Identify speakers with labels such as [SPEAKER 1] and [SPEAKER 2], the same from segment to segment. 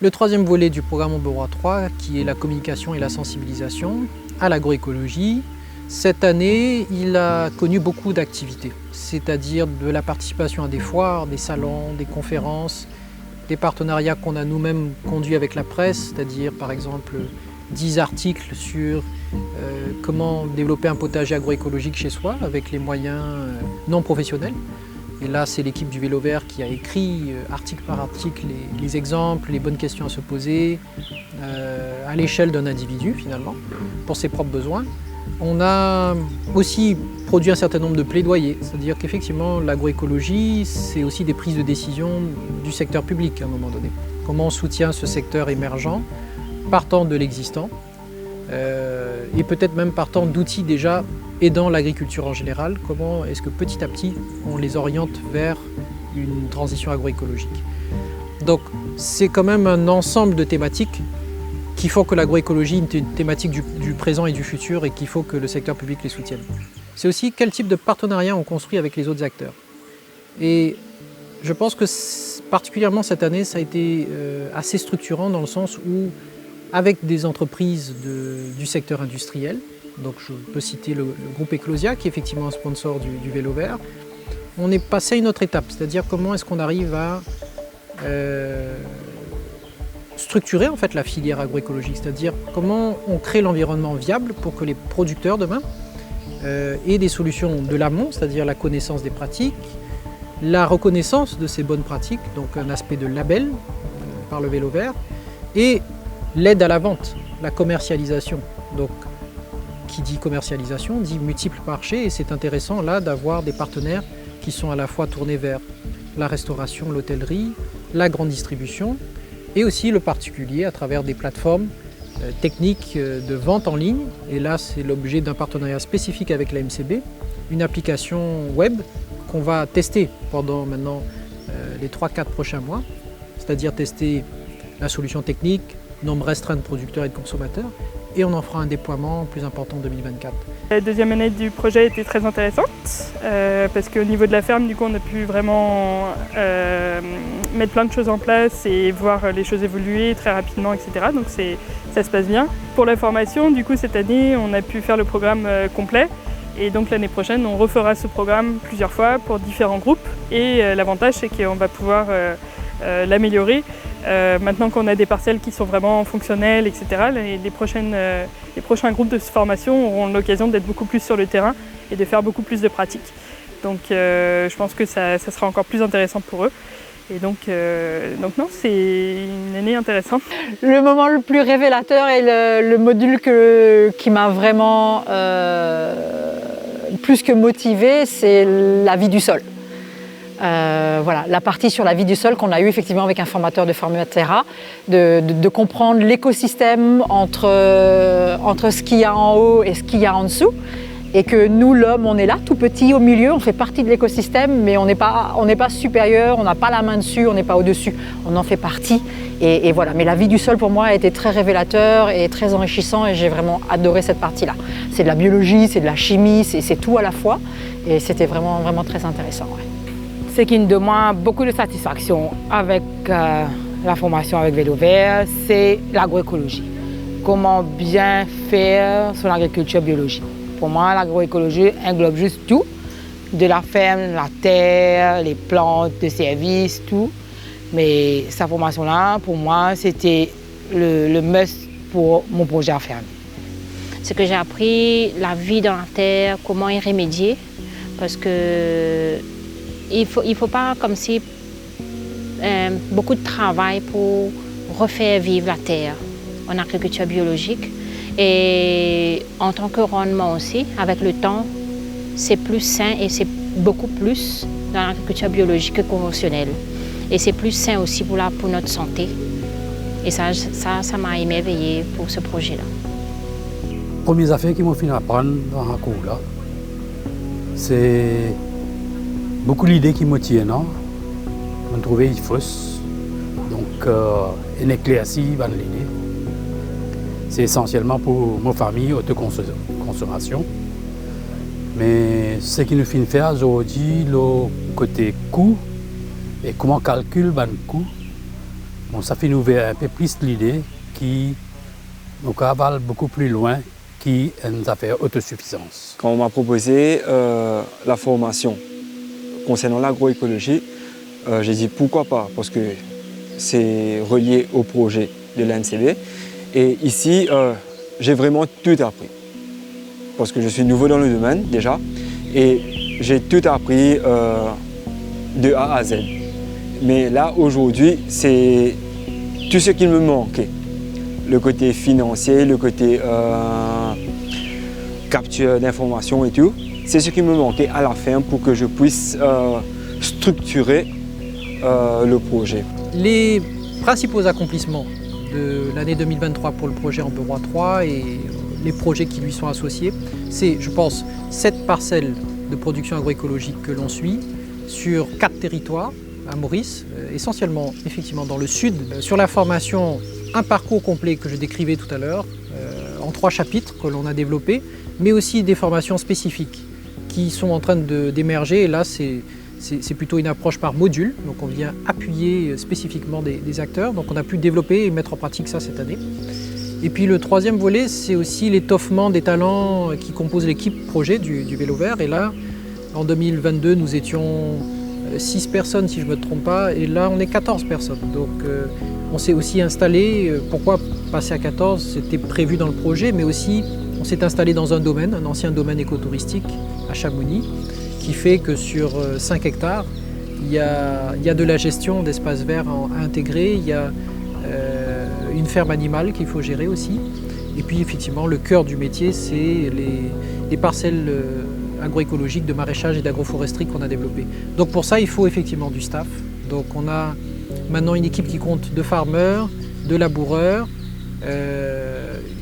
[SPEAKER 1] Le troisième volet du programme Ombroi 3, qui est la communication et la sensibilisation à l'agroécologie, cette année, il a connu beaucoup d'activités, c'est-à-dire de la participation à des foires, des salons, des conférences, des partenariats qu'on a nous-mêmes conduits avec la presse, c'est-à-dire par exemple 10 articles sur comment développer un potager agroécologique chez soi avec les moyens non professionnels. Et là, c'est l'équipe du Vélo Vert qui a écrit article par article les exemples, les bonnes questions à se poser à l'échelle d'un individu finalement, pour ses propres besoins. On a aussi produit un certain nombre de plaidoyers, c'est-à-dire qu'effectivement l'agroécologie, c'est aussi des prises de décision du secteur public à un moment donné. Comment on soutient ce secteur émergent, partant de l'existant, et peut-être même partant d'outils déjà aidant l'agriculture en général, comment est-ce que petit à petit on les oriente vers une transition agroécologique. Donc c'est quand même un ensemble de thématiques qu'il faut que l'agroécologie est une thématique du présent et du futur et qu'il faut que le secteur public les soutienne. C'est aussi quel type de partenariat on construit avec les autres acteurs. Et je pense que particulièrement cette année, ça a été assez structurant dans le sens où, avec des entreprises du secteur industriel, donc je peux citer le groupe Eclosia, qui est effectivement un sponsor du Vélo Vert, on est passé à une autre étape, c'est-à-dire comment est-ce qu'on arrive à structurer en fait la filière agroécologique, c'est-à-dire comment on crée l'environnement viable pour que les producteurs demain aient des solutions de l'amont, c'est-à-dire la connaissance des pratiques, la reconnaissance de ces bonnes pratiques, donc un aspect de label par le Vélo Vert, et l'aide à la vente, la commercialisation. Donc, qui dit commercialisation dit multiples marchés, et c'est intéressant là d'avoir des partenaires qui sont à la fois tournés vers la restauration, l'hôtellerie, la grande distribution, et aussi le particulier à travers des plateformes techniques de vente en ligne. Et là, c'est l'objet d'un partenariat spécifique avec la MCB, une application web qu'on va tester pendant maintenant les 3-4 prochains mois, c'est-à-dire tester la solution technique, nombre restreint de producteurs et de consommateurs, et on en fera un déploiement plus important en 2024.
[SPEAKER 2] La deuxième année du projet était très intéressante parce qu'au niveau de la ferme, du coup, on a pu vraiment mettre plein de choses en place et voir les choses évoluer très rapidement, etc. Donc ça se passe bien. Pour la formation, du coup, cette année, on a pu faire le programme complet. Et donc l'année prochaine, on refera ce programme plusieurs fois pour différents groupes. Et l'avantage, c'est qu'on va pouvoir l'améliorer. Maintenant qu'on a des parcelles qui sont vraiment fonctionnelles, etc., les prochains groupes de formation auront l'occasion d'être beaucoup plus sur le terrain et de faire beaucoup plus de pratiques. Donc je pense que ça sera encore plus intéressant pour eux. Et donc non, c'est une année intéressante.
[SPEAKER 3] Le moment le plus révélateur est le module qui m'a vraiment plus que motivé, c'est la vie du sol. Voilà, la partie sur la vie du sol qu'on a eu effectivement avec un formateur de Formatera, de comprendre l'écosystème entre ce qu'il y a en haut et ce qu'il y a en dessous, et que nous, l'homme, on est là, tout petit au milieu, on fait partie de l'écosystème, mais on n'est pas supérieur, on n'a pas la main dessus, on n'est pas au-dessus, on en fait partie. Et voilà, mais la vie du sol pour moi a été très révélateur et très enrichissant, et j'ai vraiment adoré cette partie-là. C'est de la biologie, c'est de la chimie, c'est tout à la fois, et c'était vraiment, vraiment très intéressant. Ouais.
[SPEAKER 4] Ce qui nous demande beaucoup de satisfaction avec la formation avec Vélo Vert, c'est l'agroécologie. Comment bien faire son agriculture biologique. Pour moi, l'agroécologie englobe juste tout, de la ferme, la terre, les plantes de service, tout. Mais cette formation-là, pour moi, c'était le must pour mon projet à ferme.
[SPEAKER 5] Ce que j'ai appris, la vie dans la terre, comment y remédier, parce que il faut pas comme si beaucoup de travail pour refaire vivre la terre en agriculture biologique. Et en tant que rendement aussi, avec le temps, c'est plus sain et c'est beaucoup plus dans l'agriculture biologique que conventionnelle. Et c'est plus sain aussi pour notre santé. Et ça m'a émerveillée pour ce projet-là.
[SPEAKER 6] Les premières affaires qui m'ont fait apprendre dans la cour, là, c'est beaucoup l'idée qui me tient, non? On trouvait une fausse, donc une éclaircie dans l'idée. C'est essentiellement pour ma famille, autoconsommation. Mais ce qui nous fait faire aujourd'hui, le côté coût et comment on calcule le coût, Bon, ça fait nous ouvrir un peu plus l'idée qui nous cavale beaucoup plus loin qui nous a fait autosuffisance.
[SPEAKER 7] Quand on m'a proposé la formation concernant l'agroécologie, j'ai dit pourquoi pas, parce que c'est relié au projet de l'ANCB. Et ici, j'ai vraiment tout appris, parce que je suis nouveau dans le domaine déjà, et j'ai tout appris de A à Z. Mais là, aujourd'hui, c'est tout ce qui me manquait. Le côté financier, le côté capture d'informations et tout, c'est ce qui me manquait à la fin pour que je puisse structurer le projet.
[SPEAKER 1] Les principaux accomplissements de l'année 2023 pour le projet En Beroy 3 et les projets qui lui sont associés, c'est, je pense, 7 parcelles de production agroécologique que l'on suit sur 4 territoires à Maurice, essentiellement effectivement dans le sud. Sur la formation, un parcours complet que je décrivais tout à l'heure, en 3 chapitres que l'on a développés, mais aussi des formations spécifiques qui sont en train d'émerger. Et là, c'est plutôt une approche par module, donc on vient appuyer spécifiquement des acteurs. Donc on a pu développer et mettre en pratique ça cette année. Et puis le troisième volet, c'est aussi l'étoffement des talents qui composent l'équipe projet du Vélo Vert. Et là, en 2022, nous étions 6 personnes si je ne me trompe pas, et là on est 14 personnes. Donc on s'est aussi installé. Pourquoi passer à 14? C'était prévu dans le projet, mais aussi on s'est installé dans un domaine, un ancien domaine écotouristique à Chamonix, qui fait que sur 5 hectares, il y a de la gestion d'espaces verts à intégrer, il y a une ferme animale qu'il faut gérer aussi. Et puis effectivement, le cœur du métier, c'est les parcelles agroécologiques de maraîchage et d'agroforesterie qu'on a développées. Donc pour ça, il faut effectivement du staff. Donc on a maintenant une équipe qui compte de farmers, de laboureurs,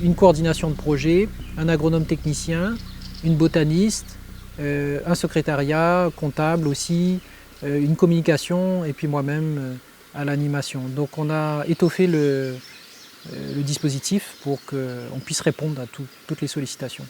[SPEAKER 1] une coordination de projet, un agronome technicien, une botaniste, un secrétariat comptable aussi, une communication et puis moi-même à l'animation. Donc on a étoffé le dispositif pour qu'on puisse répondre à toutes les sollicitations.